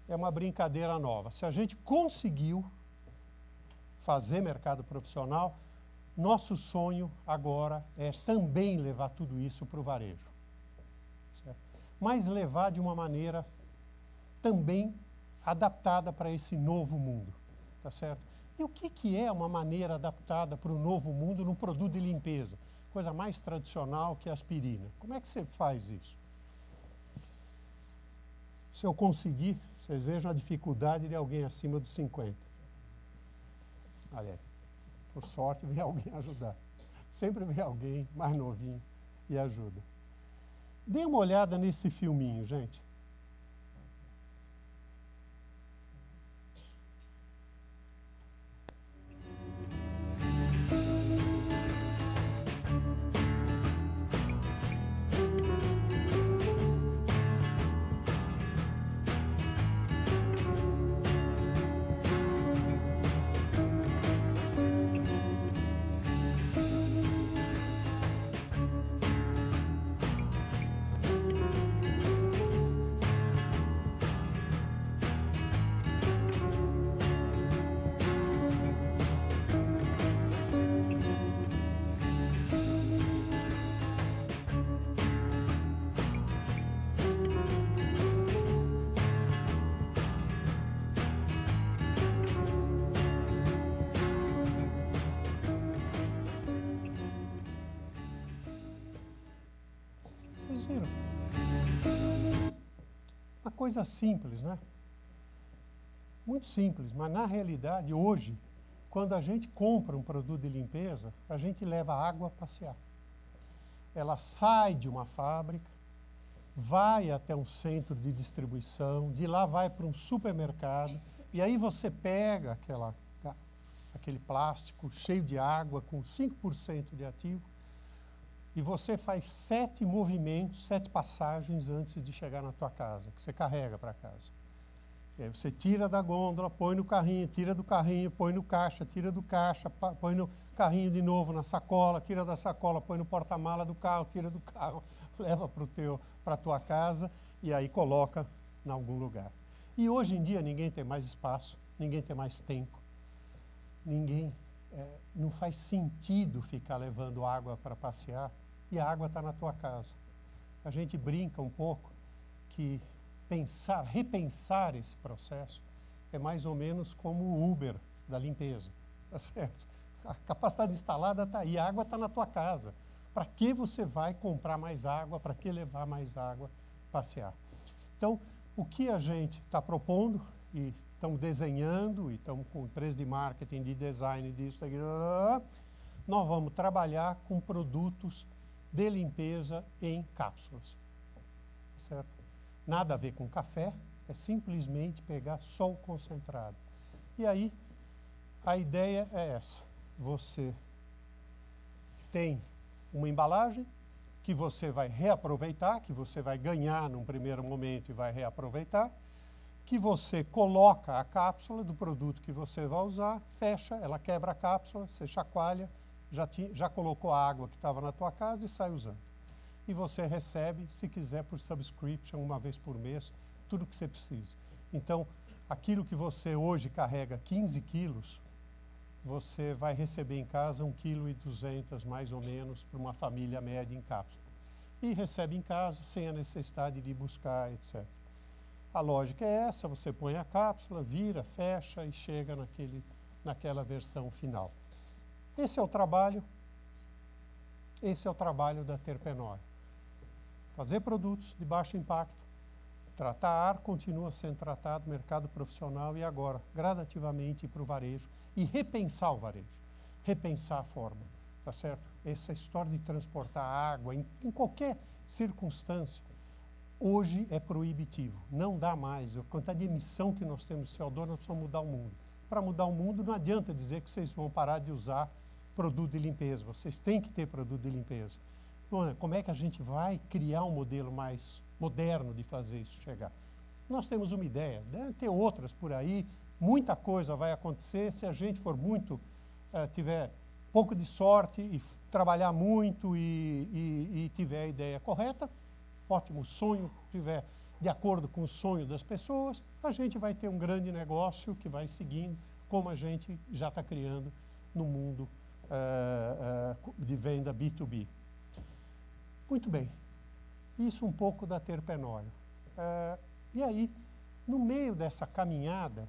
é uma brincadeira nova. Se a gente conseguiu fazer mercado profissional, nosso sonho agora é também levar tudo isso para o varejo. Certo? Mas levar de uma maneira também adaptada para esse novo mundo. Tá certo? E o que é uma maneira adaptada para o novo mundo num produto de limpeza? Coisa mais tradicional que a aspirina. Como é que você faz isso? Se eu conseguir, vocês vejam a dificuldade de alguém acima dos 50. Olha aí. Por sorte, vem alguém ajudar. Sempre vem alguém mais novinho e ajuda. Dê uma olhada nesse filminho, gente. Vocês viram? Uma coisa simples, né? Muito simples, mas na realidade, hoje, quando a gente compra um produto de limpeza, a gente leva água a passear. Ela sai de uma fábrica, vai até um centro de distribuição, de lá vai para um supermercado, e aí você pega aquele plástico cheio de água, com 5% de ativo, e você faz 7 movimentos, 7 passagens antes de chegar na tua casa, que você carrega para casa. E aí você tira da gôndola, põe no carrinho, tira do carrinho, põe no caixa, tira do caixa, põe no carrinho de novo, na sacola, tira da sacola, põe no porta-mala do carro, tira do carro, leva para a tua casa e aí coloca em algum lugar. E hoje em dia ninguém tem mais espaço, ninguém tem mais tempo, não faz sentido ficar levando água para passear e a água está na tua casa. A gente brinca um pouco que repensar esse processo é mais ou menos como o Uber da limpeza, tá certo? A capacidade instalada está aí, a água está na tua casa. Para que você vai comprar mais água? Para que levar mais água passear? Então, o que a gente está propondo, e estamos desenhando, e estamos com empresa de marketing, de design, disso, nós vamos trabalhar com produtos de limpeza em cápsulas, certo? Nada a ver com café, é simplesmente pegar só o concentrado. E aí, a ideia é essa. Você tem uma embalagem que você vai reaproveitar, que você vai ganhar num primeiro momento e vai reaproveitar, que você coloca a cápsula do produto que você vai usar, fecha, ela quebra a cápsula, você chacoalha, já colocou a água que estava na tua casa e sai usando. E você recebe, se quiser, por subscription, uma vez por mês, tudo que você precisa. Então, aquilo que você hoje carrega 15 quilos, você vai receber em casa 1,2 kg, mais ou menos, para uma família média em cápsula. E recebe em casa sem a necessidade de ir buscar, etc. A lógica é essa, você põe a cápsula, vira, fecha e chega naquela versão final. Esse é o trabalho da Terpenor. Fazer produtos de baixo impacto, tratar ar, continua sendo tratado, mercado profissional e agora, gradativamente, para o varejo e repensar o varejo, repensar a forma, tá certo? Essa história de transportar água em qualquer circunstância, hoje é proibitivo, não dá mais. A quantidade de emissão que nós temos de CO2, nós precisamos mudar o mundo. Para mudar o mundo, não adianta dizer que vocês vão parar de usar produto de limpeza, vocês têm que ter produto de limpeza. Bom, como é que a gente vai criar um modelo mais moderno de fazer isso chegar? Nós temos uma ideia, deve ter outras por aí, muita coisa vai acontecer se a gente for muito, tiver pouco de sorte e trabalhar muito e tiver a ideia correta, ótimo, sonho tiver de acordo com o sonho das pessoas, a gente vai ter um grande negócio que vai seguindo, como a gente já está criando no mundo de venda B2B. Muito bem, isso um pouco da Terpenoil. E aí, no meio dessa caminhada,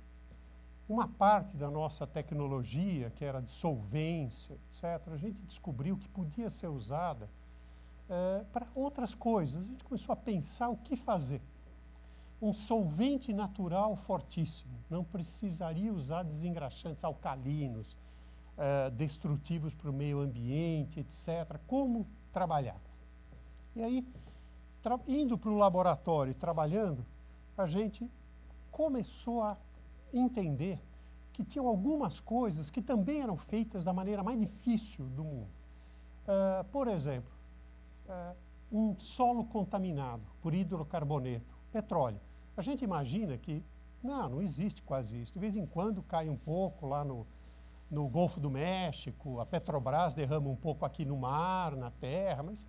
uma parte da nossa tecnologia, que era de solvência, etc., a gente descobriu que podia ser usada para outras coisas. A gente começou a pensar o que fazer. Um solvente natural fortíssimo, não precisaria usar desengraxantes alcalinos, destrutivos para o meio ambiente, etc. Como trabalhar? E aí, indo para o laboratório e trabalhando, a gente começou a entender que tinham algumas coisas que também eram feitas da maneira mais difícil do mundo. Por exemplo, um solo contaminado por hidrocarboneto, petróleo. A gente imagina que não existe quase isso. De vez em quando cai um pouco lá no Golfo do México, a Petrobras derrama um pouco aqui no mar, na terra, mas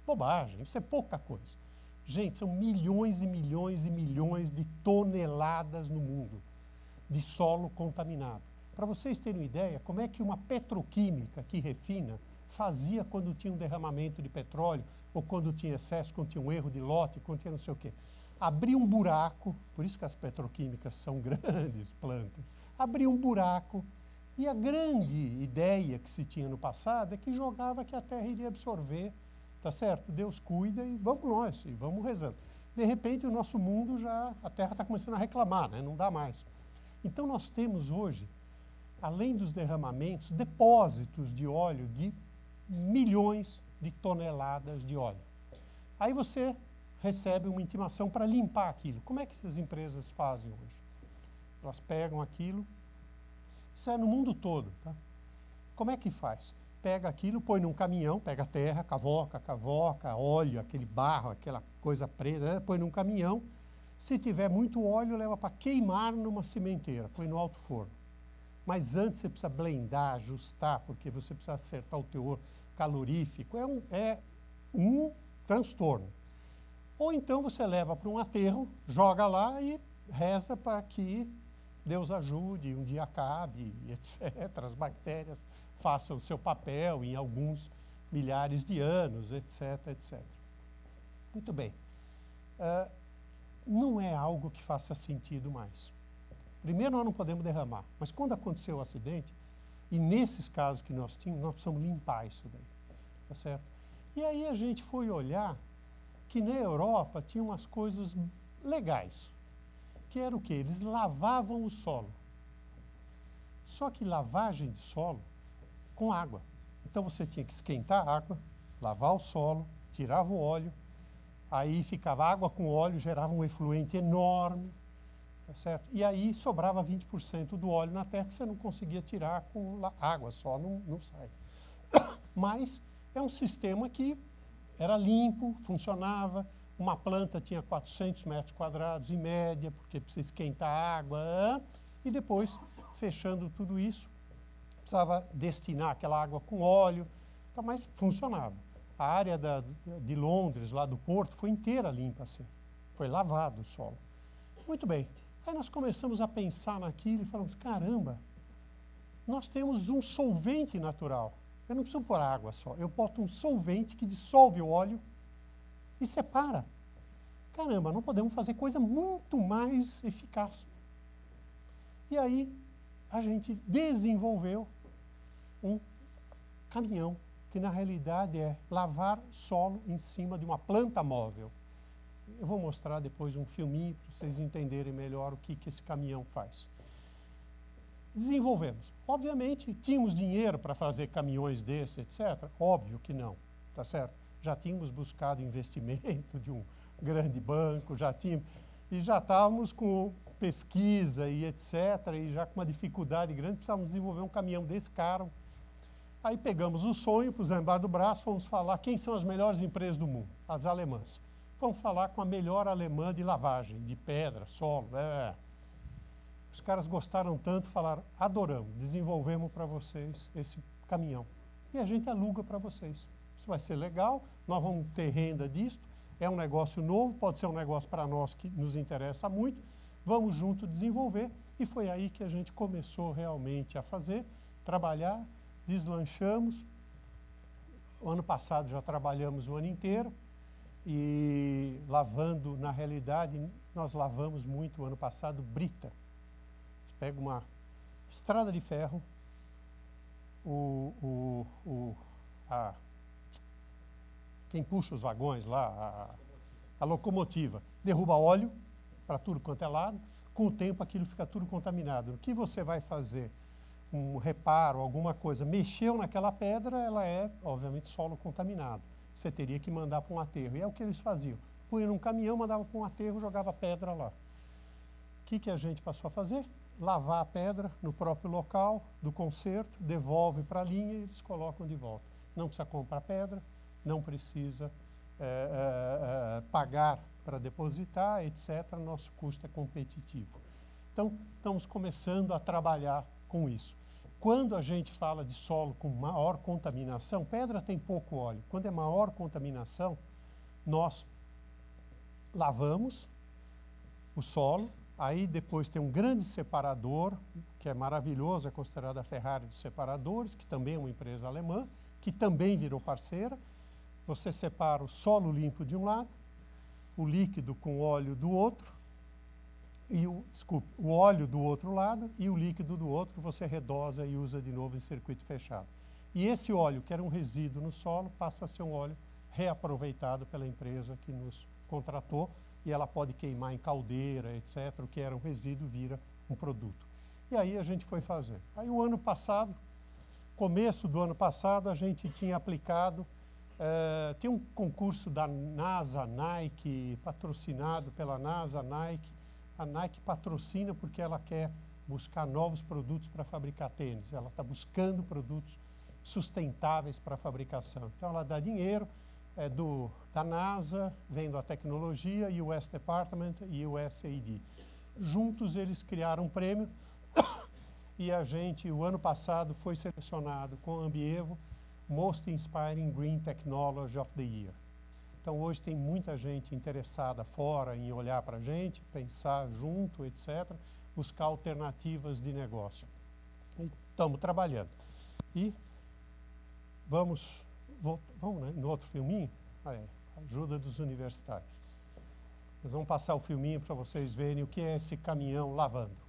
bobagem, isso é pouca coisa. Gente, são milhões e milhões e milhões de toneladas no mundo de solo contaminado. Para vocês terem uma ideia, como é que uma petroquímica que refina fazia quando tinha um derramamento de petróleo, ou quando tinha excesso, quando tinha um erro de lote, quando tinha não sei o quê. Abria um buraco, por isso que as petroquímicas são grandes plantas, abria um buraco, e a grande ideia que se tinha no passado é que jogava que a terra iria absorver, tá certo? Deus cuida e vamos nós, e vamos rezando. De repente, o nosso mundo a terra está começando a reclamar, né? Não dá mais. Então, nós temos hoje, além dos derramamentos, depósitos de óleo de milhões de toneladas de óleo. Aí você recebe uma intimação para limpar aquilo. Como é que essas empresas fazem hoje? Elas pegam aquilo, isso é no mundo todo, tá? Como é que faz? Pega aquilo, põe num caminhão, pega a terra, cavoca, óleo, aquele barro, aquela coisa preta, põe num caminhão. Se tiver muito óleo, leva para queimar numa cimenteira, põe no alto forno. Mas antes você precisa blendar, ajustar, porque você precisa acertar o teor calorífico. É um transtorno. Ou então você leva para um aterro, joga lá e reza para que Deus ajude, um dia acabe, etc. As bactérias façam o seu papel em alguns milhares de anos, etc, etc. Muito bem. Não é algo que faça sentido mais. Primeiro, nós não podemos derramar, mas quando aconteceu o acidente, e nesses casos que nós tínhamos, nós precisamos limpar isso daí, tá certo? E aí a gente foi olhar que na Europa tinha umas coisas legais, que era o quê? Eles lavavam o solo. Só que lavagem de solo com água. Então você tinha que esquentar a água, lavar o solo, tirava o óleo, aí ficava água com óleo, gerava um efluente enorme, tá certo? E aí sobrava 20% do óleo na terra que você não conseguia tirar com água só, não sai. Mas é um sistema que era limpo, funcionava, uma planta tinha 400 metros quadrados em média, porque precisa esquentar a água, e depois, fechando tudo isso, precisava destinar aquela água com óleo, mas funcionava. A área de Londres, lá do porto, foi inteira limpa assim. Foi lavado o solo. Muito bem. Aí nós começamos a pensar naquilo e falamos, caramba, nós temos um solvente natural. Eu não preciso pôr água só. Eu boto um solvente que dissolve o óleo e separa. Caramba, não podemos fazer coisa muito mais eficaz. E aí a gente desenvolveu um caminhão que na realidade é lavar solo em cima de uma planta móvel. Eu vou mostrar depois um filminho para vocês entenderem melhor o que esse caminhão faz. Desenvolvemos. Obviamente, tínhamos dinheiro para fazer caminhões desses, etc. Óbvio que não, tá certo? Já tínhamos buscado investimento de um grande banco, já estávamos com pesquisa e etc. E já com uma dificuldade grande, precisávamos desenvolver um caminhão desse caro. Aí pegamos o sonho, pusemos embaixo do braço, fomos falar quem são as melhores empresas do mundo, as alemãs. vamos falar com a melhor alemã de lavagem, de pedra, solo. Os caras gostaram tanto, falaram, adoramos, desenvolvemos para vocês esse caminhão. E a gente aluga para vocês. Isso vai ser legal, nós vamos ter renda disto, é um negócio novo, pode ser um negócio para nós que nos interessa muito, vamos junto desenvolver. E foi aí que a gente começou realmente a fazer, trabalhar, deslanchamos. O ano passado já trabalhamos o ano inteiro e lavando, na realidade, nós lavamos muito o ano passado brita. Você pega uma estrada de ferro, quem puxa os vagões lá, a locomotiva, derruba óleo para tudo quanto é lado, com o tempo aquilo fica tudo contaminado. O que você vai fazer? Um reparo, alguma coisa, mexeu naquela pedra, ela é, obviamente, solo contaminado. Você teria que mandar para um aterro. E é o que eles faziam. Punha num caminhão, mandava para um aterro, jogava pedra lá. O que a gente passou a fazer? Lavar a pedra no próprio local do conserto, devolve para a linha e eles colocam de volta. Não precisa comprar pedra, não precisa pagar para depositar, etc. Nosso custo é competitivo. Então, estamos começando a trabalhar com isso. Quando a gente fala de solo com maior contaminação, pedra tem pouco óleo. Quando é maior contaminação, nós lavamos o solo, aí depois tem um grande separador, que é maravilhoso, é considerado a Ferrari dos separadores, que também é uma empresa alemã, que também virou parceira. Você separa o solo limpo de um lado, o líquido com óleo do outro, e o óleo do outro lado e o líquido do outro você redosa e usa de novo em circuito fechado. E esse óleo, que era um resíduo no solo, passa a ser um óleo reaproveitado pela empresa que nos contratou e ela pode queimar em caldeira, etc. O que era um resíduo vira um produto. E aí a gente foi fazer. Aí o ano passado, começo do ano passado, a gente tinha aplicado, tem um concurso da NASA, Nike, patrocinado pela NASA, Nike. A Nike patrocina porque ela quer buscar novos produtos para fabricar tênis. Ela está buscando produtos sustentáveis para a fabricação. Então, ela dá dinheiro da NASA, vendo a tecnologia, US Department e USAID. Juntos, eles criaram um prêmio e a gente, o ano passado, foi selecionado com a Ambievo Most Inspiring Green Technology of the Year. Então, hoje tem muita gente interessada fora em olhar para a gente, pensar junto, etc., buscar alternativas de negócio. E estamos trabalhando. E vamos né, no outro filminho? Ajuda dos universitários. Nós vamos passar o filminho para vocês verem o que é esse caminhão lavando.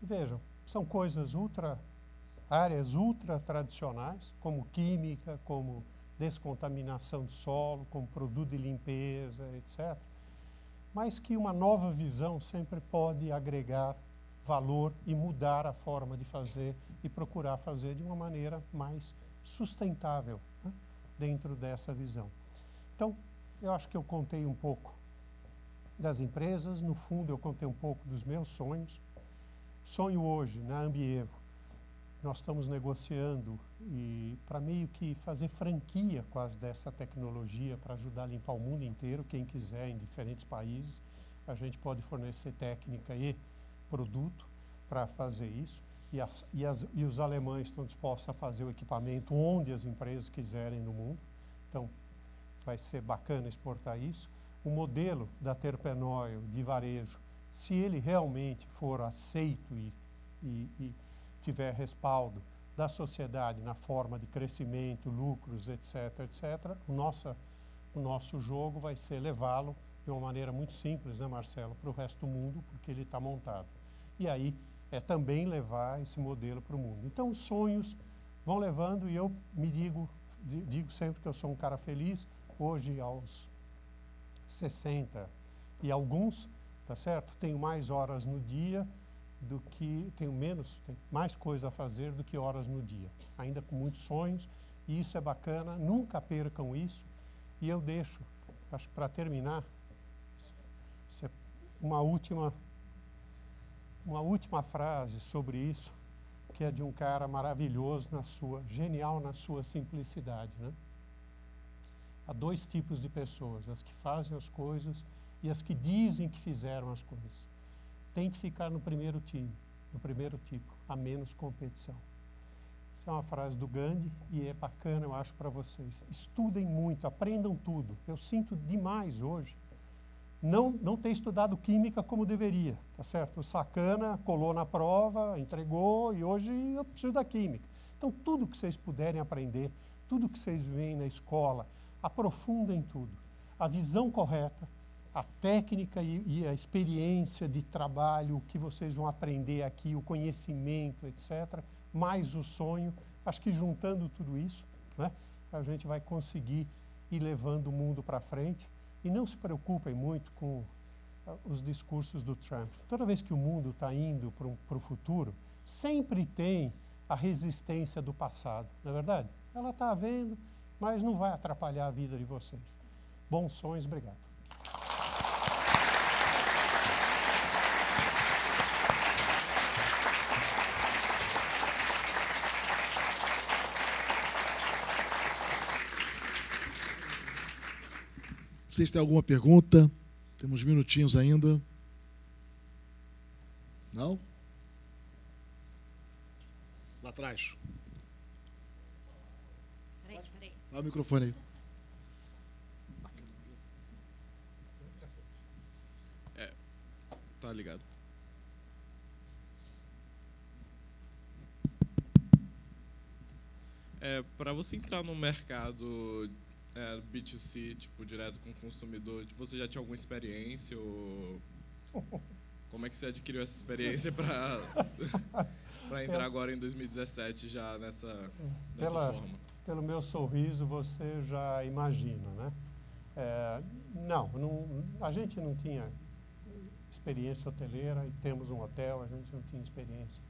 Vejam, são coisas áreas ultra tradicionais, como química, como descontaminação de solo, como produto de limpeza, etc. Mas que uma nova visão sempre pode agregar valor e mudar a forma de fazer e procurar fazer de uma maneira mais sustentável, né, dentro dessa visão. Então, eu acho que eu contei um pouco das empresas, no fundo eu contei um pouco dos meus sonhos. Sonho hoje, na Ambievo, nós estamos negociando para meio que fazer franquia quase dessa tecnologia para ajudar a limpar o mundo inteiro, quem quiser, em diferentes países. A gente pode fornecer técnica e produto para fazer isso. E os alemães estão dispostos a fazer o equipamento onde as empresas quiserem no mundo. Então, vai ser bacana exportar isso. O modelo da Terpenoil de varejo, se ele realmente for aceito e tiver respaldo da sociedade na forma de crescimento, lucros, etc., etc., o nosso jogo vai ser levá-lo de uma maneira muito simples, né, Marcelo, para o resto do mundo, porque ele está montado. E aí é também levar esse modelo para o mundo. Então, os sonhos vão levando, e eu me digo sempre que eu sou um cara feliz, hoje aos 60 e alguns, tá certo? Tenho mais horas no dia do que, tenho mais coisa a fazer do que horas no dia. Ainda com muitos sonhos, e isso é bacana, nunca percam isso. E eu deixo, acho que para terminar, uma última frase sobre isso, que é de um cara maravilhoso, genial na sua simplicidade, né? Há dois tipos de pessoas, as que fazem as coisas e as que dizem que fizeram as coisas. Tem que ficar no primeiro time, no primeiro tipo, a menos competição. Essa é uma frase do Gandhi e é bacana, eu acho, para vocês. Estudem muito, aprendam tudo. Eu sinto demais hoje não ter estudado química como deveria, tá certo? O sacana colou na prova, entregou e hoje eu preciso da química. Então, tudo que vocês puderem aprender, tudo que vocês veem na escola, aprofundem tudo. A visão correta, a técnica e a experiência de trabalho, o que vocês vão aprender aqui, o conhecimento, etc., mais o sonho, acho que juntando tudo isso, né, a gente vai conseguir ir levando o mundo para frente. E não se preocupem muito com os discursos do Trump. Toda vez que o mundo está indo para o futuro, sempre tem a resistência do passado, não é verdade? Ela está havendo, mas não vai atrapalhar a vida de vocês. Bons sonhos, obrigado. Vocês têm alguma pergunta? Temos minutinhos ainda. Não? Lá atrás. Peraí. Dá o microfone aí. Tá ligado. Para você entrar no mercado B2C, tipo, direto com o consumidor, você já tinha alguma experiência ou como é que você adquiriu essa experiência para entrar agora em 2017 já nessa forma? Pelo meu sorriso você já imagina, né? Não, a gente não tinha experiência hoteleira e temos um hotel, a gente não tinha experiência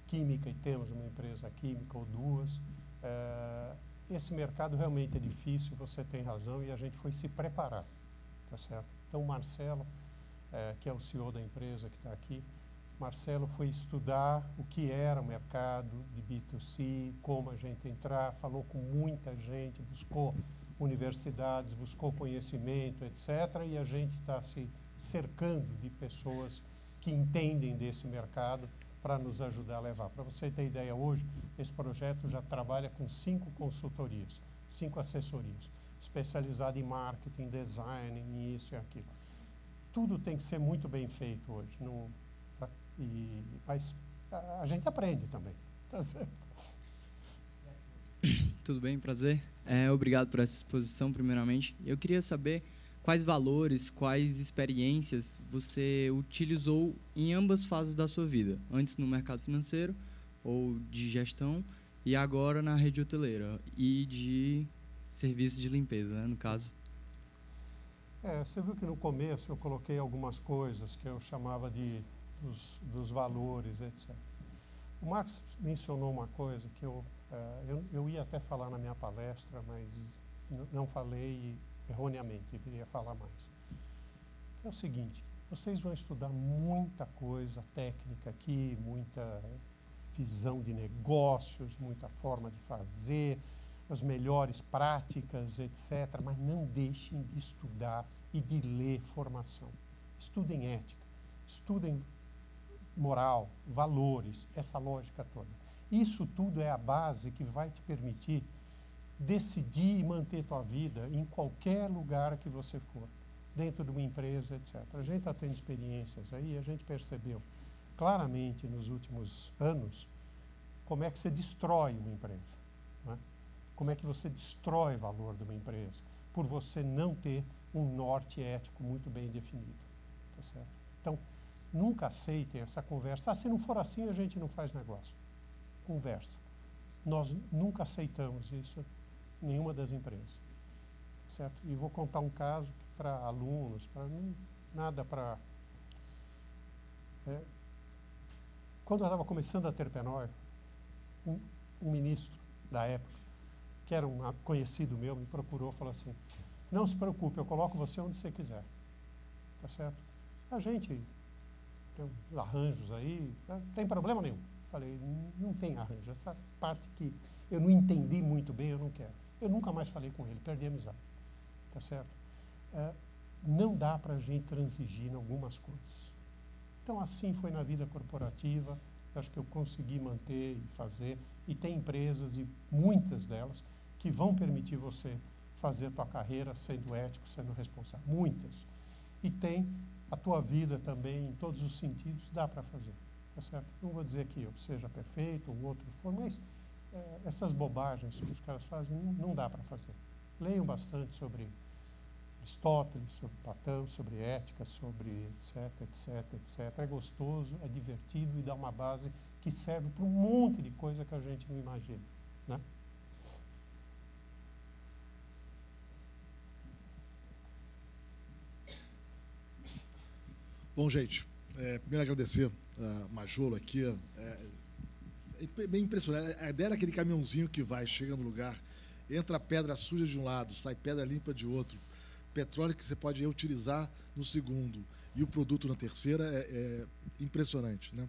química e temos uma empresa química ou duas. Esse mercado realmente é difícil, você tem razão, e a gente foi se preparar, tá certo? Então, o Marcelo, que é o CEO da empresa que está aqui, Marcelo foi estudar o que era o mercado de B2C, como a gente entrar, falou com muita gente, buscou universidades, buscou conhecimento, etc., e a gente está se cercando de pessoas que entendem desse mercado para nos ajudar a levar. Para você ter ideia, hoje, esse projeto já trabalha com 5 consultorias, 5 assessorias, especializado em marketing, design, em isso e aquilo. Tudo tem que ser muito bem feito hoje. Tá? Mas a gente aprende também, tá certo? Tudo bem, prazer. Obrigado por essa exposição, primeiramente. Eu queria saber quais valores, quais experiências você utilizou em ambas fases da sua vida, antes no mercado financeiro ou de gestão e agora na rede hoteleira e de serviço de limpeza, né, no caso. Você viu que no começo eu coloquei algumas coisas que eu chamava de dos valores, etc. O Marx mencionou uma coisa que eu ia até falar na minha palestra, mas não falei erroneamente, deveria falar mais. É o seguinte, vocês vão estudar muita coisa técnica aqui, muita visão de negócios, muita forma de fazer, as melhores práticas, etc. Mas não deixem de estudar e de ler formação. Estudem ética, estudem moral, valores, essa lógica toda. Isso tudo é a base que vai te permitir decidir e manter tua vida em qualquer lugar que você for, dentro de uma empresa, etc. A gente está tendo experiências aí, a gente percebeu claramente nos últimos anos como é que você destrói uma empresa, né? Como é que você destrói o valor de uma empresa, por você não ter um norte ético muito bem definido. Tá certo? Então, nunca aceitem essa conversa. Se não for assim, a gente não faz negócio. Conversa. Nós nunca aceitamos isso em nenhuma das empresas. Tá certo? E vou contar um caso para alunos, nada para... Quando eu estava começando a ter Penói, um ministro da época, que era um conhecido meu, me procurou e falou assim, não se preocupe, eu coloco você onde você quiser. Tá certo? A gente tem uns arranjos aí, não tem problema nenhum. Falei, não tem arranjo. Essa parte que eu não entendi muito bem, eu não quero. Eu nunca mais falei com ele, perdi a amizade. Tá certo? Não dá para a gente transigir em algumas coisas. Então, assim foi na vida corporativa. Acho que eu consegui manter e fazer. E tem empresas, e muitas delas, que vão permitir você fazer a tua carreira sendo ético, sendo responsável. Muitas. E tem a tua vida também, em todos os sentidos, dá para fazer. Tá certo? Não vou dizer que eu seja perfeito, o outro for, mas essas bobagens que os caras fazem, não dá para fazer. Leiam bastante sobre Aristóteles, sobre Platão, sobre ética, sobre etc, etc, etc. É gostoso, é divertido e dá uma base que serve para um monte de coisa que a gente não imagina, né? Bom, gente, primeiro agradecer a Majolo aqui. É bem impressionante. A ideia era aquele caminhãozinho que vai, chega no lugar, entra pedra suja de um lado, sai pedra limpa de outro, petróleo que você pode reutilizar no segundo e o produto na terceira, é impressionante, né?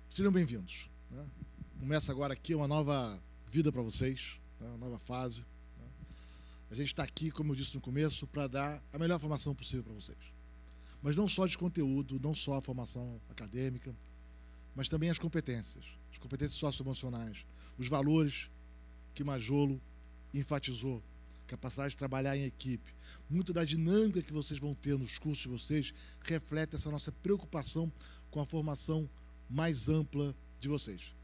Sejam bem-vindos, né? Começa agora aqui uma nova vida para vocês, né? Uma nova fase. Né? A gente está aqui, como eu disse no começo, para dar a melhor formação possível para vocês. Mas não só de conteúdo, não só a formação acadêmica, mas também as competências socioemocionais, os valores que Majolo enfatizou, capacidade de trabalhar em equipe. Muito da dinâmica que vocês vão ter nos cursos de vocês reflete essa nossa preocupação com a formação mais ampla de vocês.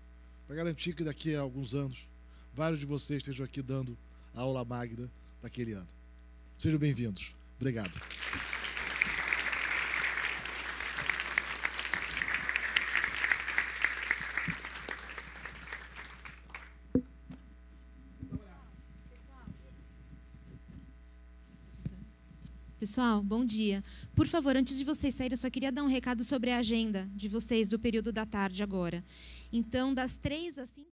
Para garantir que daqui a alguns anos, vários de vocês estejam aqui dando a aula magna daquele ano. Sejam bem-vindos. Obrigado. Pessoal, bom dia. Por favor, antes de vocês saírem, eu só queria dar um recado sobre a agenda de vocês do período da tarde agora. Então, das 3 às 5...